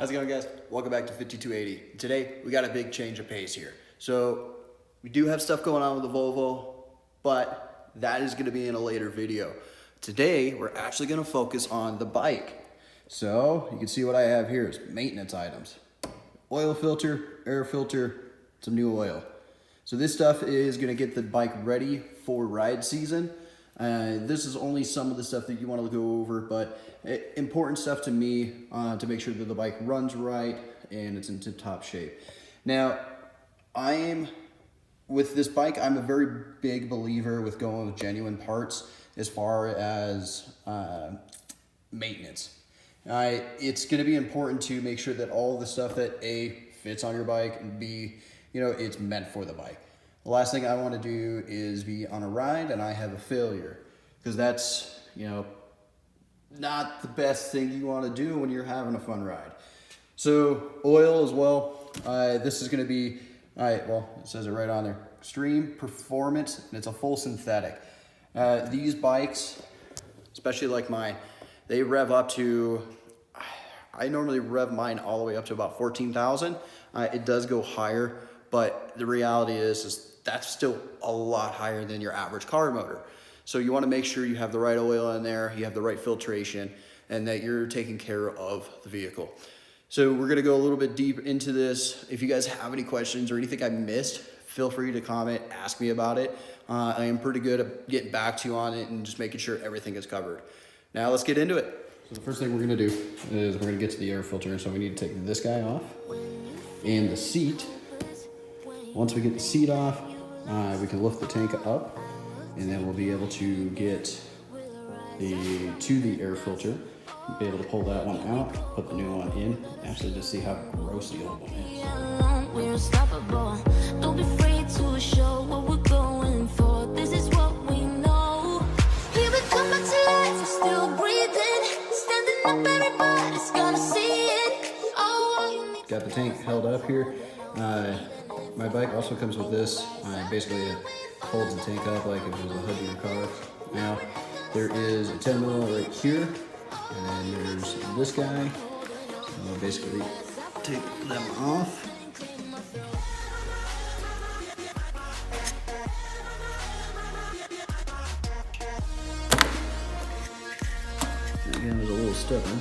How's it going, guys? Welcome back to 5280. Today, we got a big change of pace here. So, we do have stuff going on with the Volvo, but that is going to be in a later video. Today, we're actually going to focus on the bike. So, you can see what I have here is maintenance items. Oil filter, air filter, some new oil. So this stuff is going to get the bike ready for ride season. This is only some of the stuff that you want to go over, but important stuff to me to make sure that the bike runs right and it's in tip-top shape. Now, with this bike, I'm a very big believer with going with genuine parts as far as maintenance. It's going to be important to make sure that all the stuff that A, fits on your bike, and B, it's meant for the bike. The last thing I want to do is be on a ride and I have a failure, because that's, not the best thing you want to do when you're having a fun ride. So oil as well. This is going to be, well, it says it right on there, Extreme Performance, and it's a full synthetic. These bikes, especially like mine, they rev up to, I normally rev mine all the way up to about 14,000. It does go higher, but the reality is that's still a lot higher than your average car motor. So you want to make sure you have the right oil in there, you have the right filtration, and that you're taking care of the vehicle. So we're going to go a little bit deep into this. If you guys have any questions or anything I missed, feel free to comment, ask me about it. I am pretty good at getting back to you on it and just making sure everything is covered. Now let's get into it. So the first thing we're going to do is we're going to get to the air filter. So we need to take this guy off and the seat. Once we get the seat off, we can lift the tank up, and then we'll be able to get to the air filter, be able to pull that one out, put the new one in, actually just see how gross the old one is. We're unstoppable. Don't be afraid to show what we're going for. This is what we know. Here we come back to life, we're still breathing. Standing up, everybody's gonna see it. Oh, got the tank held up here. My bike also comes with this. Basically, it holds the tank up like if it was a hood of your car. Now, there is a 10 mil right here, and then there's this guy. So I'll basically take them off. Again, there's a little stubborn.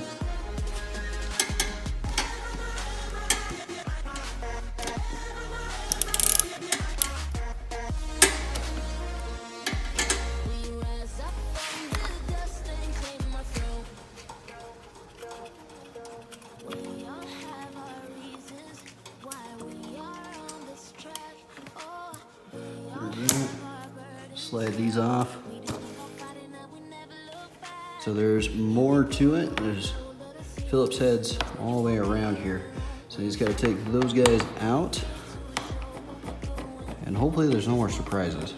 Slide these off. So there's more to it. There's Phillips heads all the way around here. So you just gotta take those guys out, and hopefully there's no more surprises.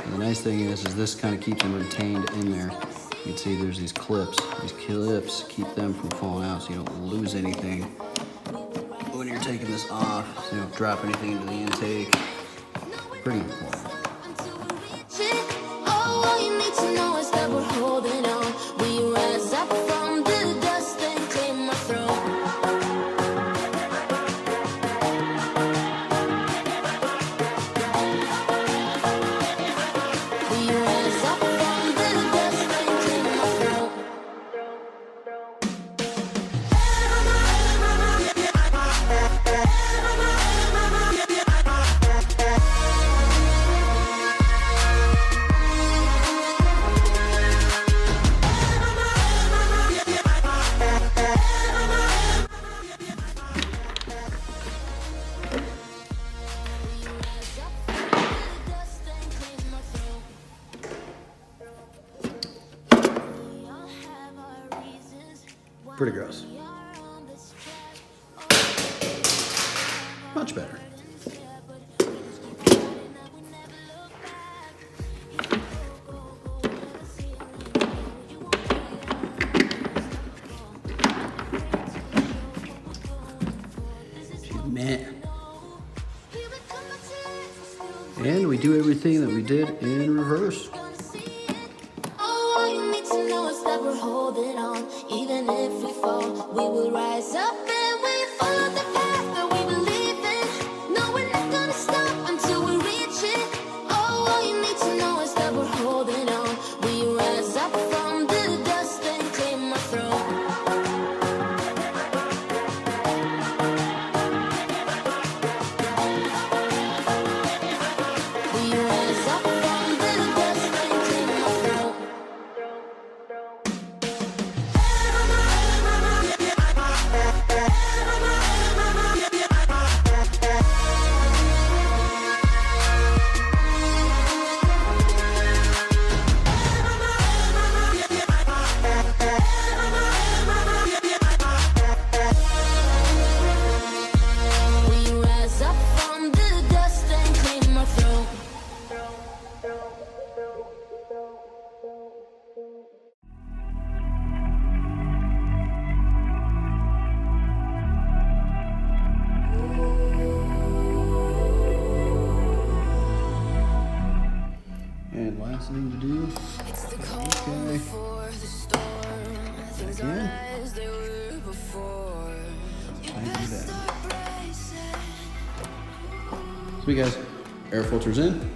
And the nice thing is this kind of keeps them retained in there. You can see there's these clips. These clips keep them from falling out so you don't lose anything when you're taking this off, so you don't drop anything into the intake. Pretty important. all you need to know is that we're holding on. We rise up from the dust and claim our throne. We rise up from the dust and claim our throne. Pretty gross. Much better. Man. And we do everything that we did in reverse. All you need to know is that we're holding on, even if we pan. Tighten it down. Sweet guys, air filter's in.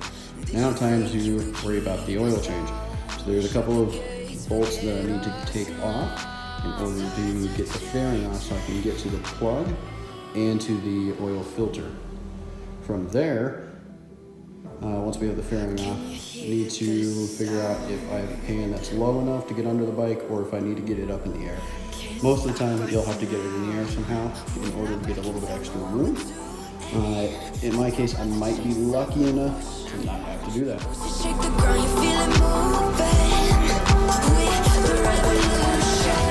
Now time to worry about the oil change. So there's a couple of bolts that I need to take off in order to get the fairing off so I can get to the plug and to the oil filter. From there, once we have the fairing off, I need to figure out if I have a pan that's low enough to get under the bike or if I need to get it up in the air. Most of the time, you'll have to get it in the air somehow in order to get a little bit extra room. In my case, I might be lucky enough to not have to do that. Shake the ground, you feel it moving with the revolution.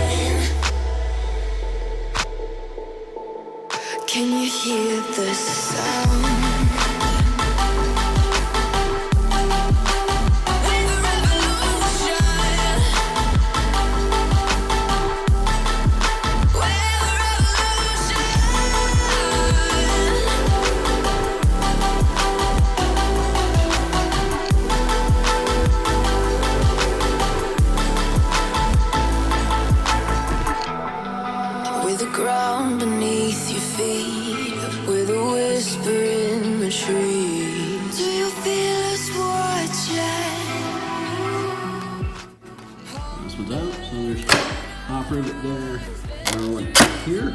Can you hear the sound? With the revolution. With the ground beneath your feet, with a whisper in the trees. Do you feel us watching? This one's out, so there's top rivet there, another one here,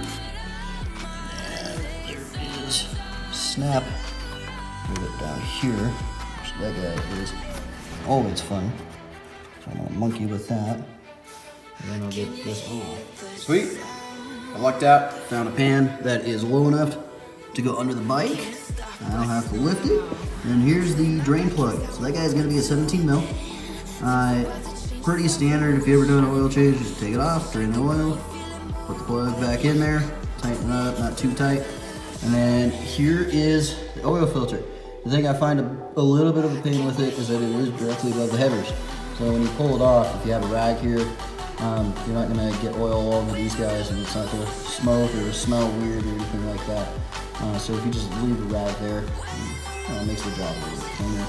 and there is snap rivet down here, which that guy is always fun. So I'm gonna monkey with that, and then I'll get this off. Sweet. I lucked out, found a pan that is low enough to go under the bike. I don't have to lift it. And here's the drain plug. So that guy's gonna be a 17 mil. Pretty standard if you ever do an oil change, just take it off, drain the oil, put the plug back in there, tighten it up, not too tight. And then here is the oil filter. The thing I find a little bit of a pain with it is that it is directly above the headers. So when you pull it off, if you have a rag here, you're not gonna get oil all over these guys, and it's not gonna smoke or smell weird or anything like that. So if you just leave the rag there, it makes the job a little bit cleaner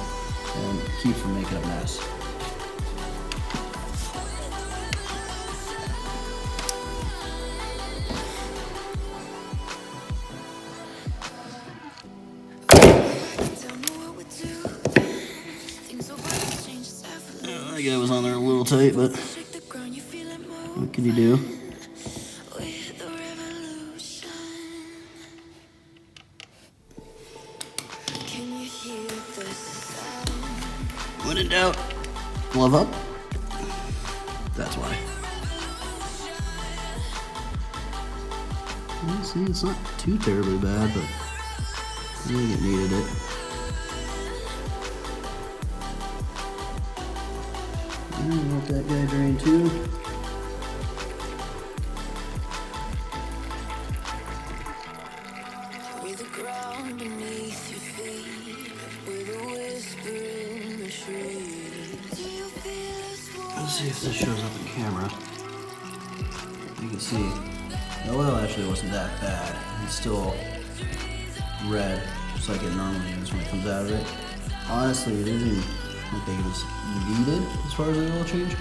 and keeps from making a mess. That guy was on there a little tight, but what can you do? When in doubt, glove up. That's why. See, it's not too terribly bad, but I think it needed it. And let that guy drain too. With the ground beneath your feet, with a whisper in the trees. Let's see if this shows up in camera. You can see the oil actually wasn't that bad. It's still red, just like it normally is when it comes out of it. Honestly, it isn't like it was needed as far as the oil change,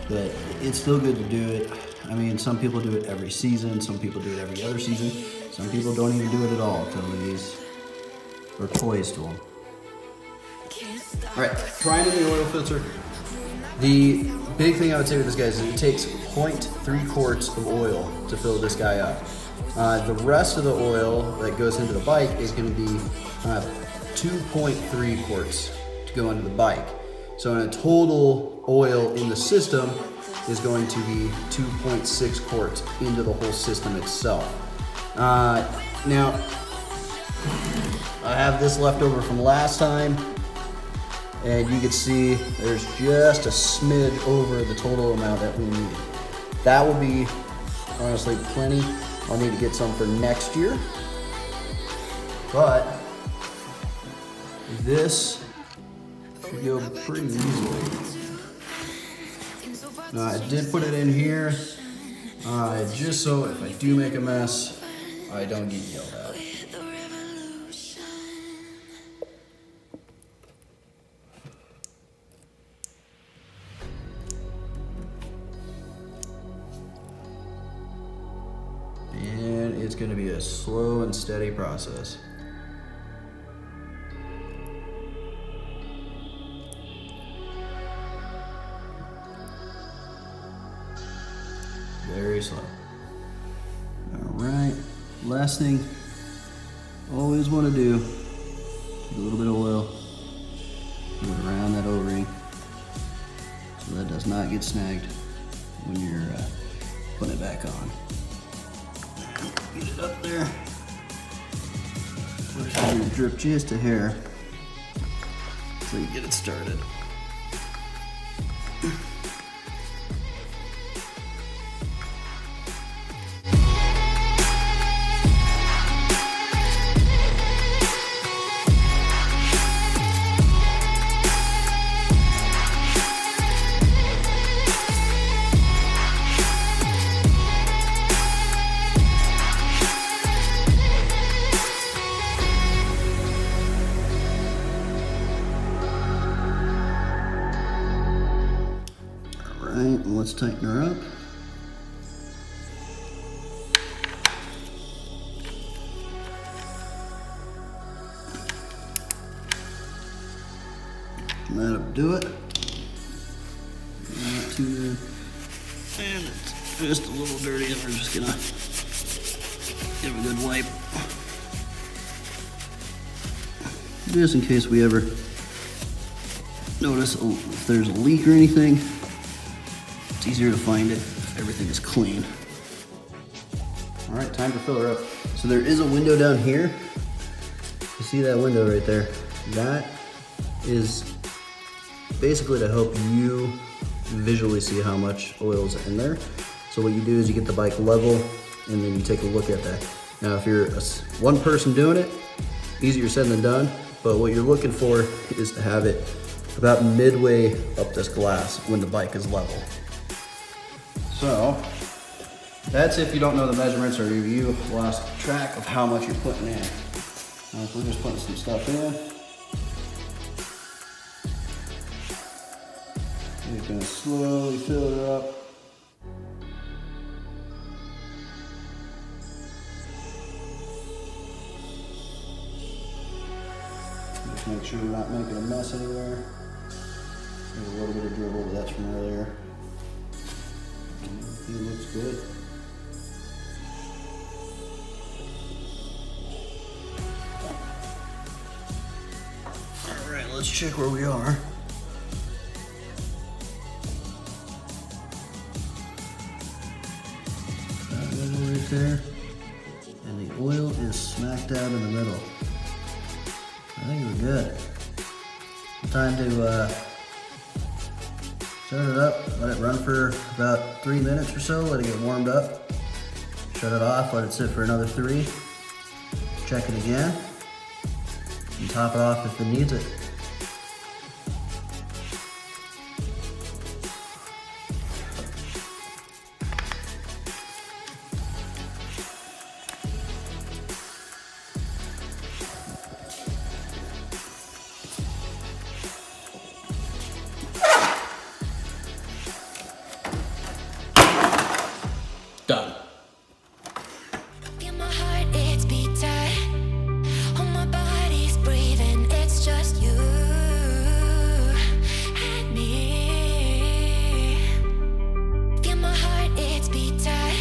but it's still good to do it. I mean, some people do it every season, some people do it every other season, some people don't even do it at all until these are toys to them. All right, trying in the oil filter. The big thing I would say with this guy is it takes 0.3 quarts of oil to fill this guy up. The rest of the oil that goes into the bike is going to be 2.3 quarts to go into the bike. So in a total oil in the system is going to be 2.6 quarts into the whole system itself. Now, I have this left over from last time, and you can see there's just a smidge over the total amount that we need. That will be honestly plenty. I'll need to get some for next year, but this should go pretty easily. Now, I did put it in here just so if I do make a mess, I don't get yelled at. it's going to be a slow and steady process. Very slow. All right, last thing, always want to do, take a little bit of oil, put it around that O-ring so that does not get snagged when you're putting it back on. Get it up there. Push it, drip just a hair so you get it started. Alright, let's tighten her up. That'll do it. Not too good. And it's just a little dirty, and we're just gonna give it a good wipe. Just in case we ever notice if there's a leak or anything. It's easier to find it if everything is clean. All right, time to fill her up. So there is a window down here. You see that window right there? That is basically to help you visually see how much oil is in there. So what you do is you get the bike level and then you take a look at that. Now if you're one person doing it, easier said than done, but what you're looking for is to have it about midway up this glass when the bike is level. So that's if you don't know the measurements or you lost track of how much you're putting in. Now if we're just putting some stuff in, you're gonna slowly fill it up. Just make sure we're not making a mess anywhere. There's a little bit of dribble, but that's from earlier. It looks good. All right, let's check where we are. That level right there. And the oil is smack dab in the middle. I think we're good. Time to start it up, let it run for about 3 minutes or so, let it get warmed up. Shut it off, let it sit for another 3. Check it again, and top it off if it needs it. Done. In my heart, it's beat tight. All my body's breathing. It's just you and me. In my heart, it's beat tight.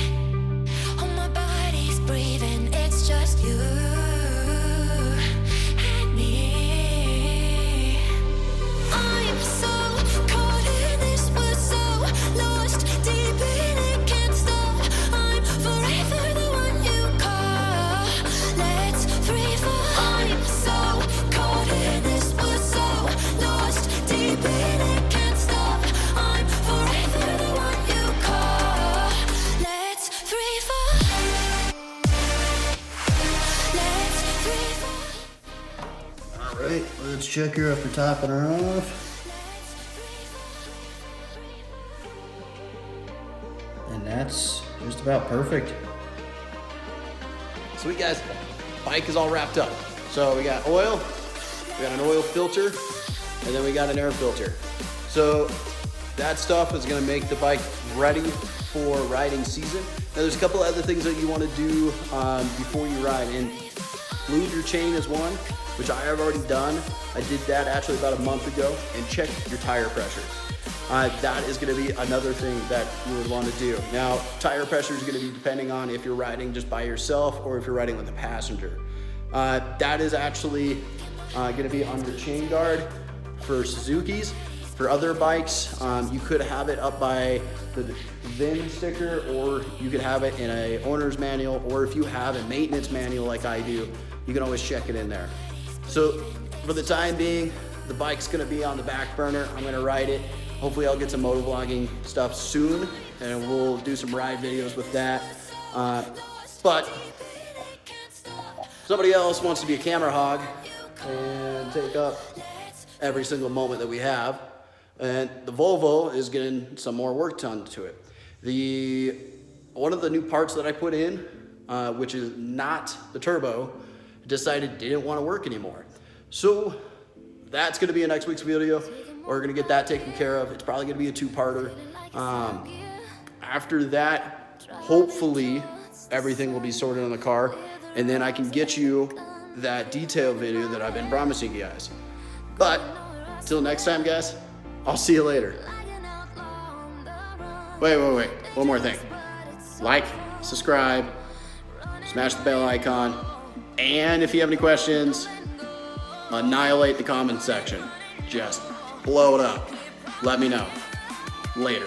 All my body's breathing. It's just you and me. I'm so caught in this, we're so lost deep in it. Can't stop. I'm forever the one you call. Let's free fall. I'm so caught in this, we're so lost deep in it. Can't stop. I'm forever the one you call. Let's free fall. Let's free fall. All right, let's check her after topping her off. And that's just about perfect. Sweet guys, bike is all wrapped up. So we got oil, we got an oil filter, and then we got an air filter. So that stuff is gonna make the bike ready for riding season. Now there's a couple other things that you want to do before you ride, and lube your chain is one, which I have already done. I did that actually about a month ago, and check your tire pressure. That is going to be another thing that you would want to do. Now, tire pressure is going to be depending on if you're riding just by yourself or if you're riding with a passenger. That is actually going to be on your chain guard for Suzuki's. For other bikes, you could have it up by the VIN sticker, or you could have it in a owner's manual, or if you have a maintenance manual like I do, you can always check it in there. So for the time being, the bike's gonna be on the back burner. I'm gonna ride it. Hopefully I'll get some motovlogging stuff soon, and we'll do some ride videos with that. But somebody else wants to be a camera hog and take up every single moment that we have. And the Volvo is getting some more work done to it. One of the new parts that I put in, which is not the turbo, decided didn't want to work anymore. So that's going to be a next week's video. We're going to get that taken care of. It's probably going to be a two-parter. After that, hopefully everything will be sorted on the car, and then I can get you that detail video that I've been promising you guys. But till next time, guys, I'll see you later. Wait. One more thing. Like, subscribe, smash the bell icon, and if you have any questions, annihilate the comment section. Just blow it up. Let me know. Later.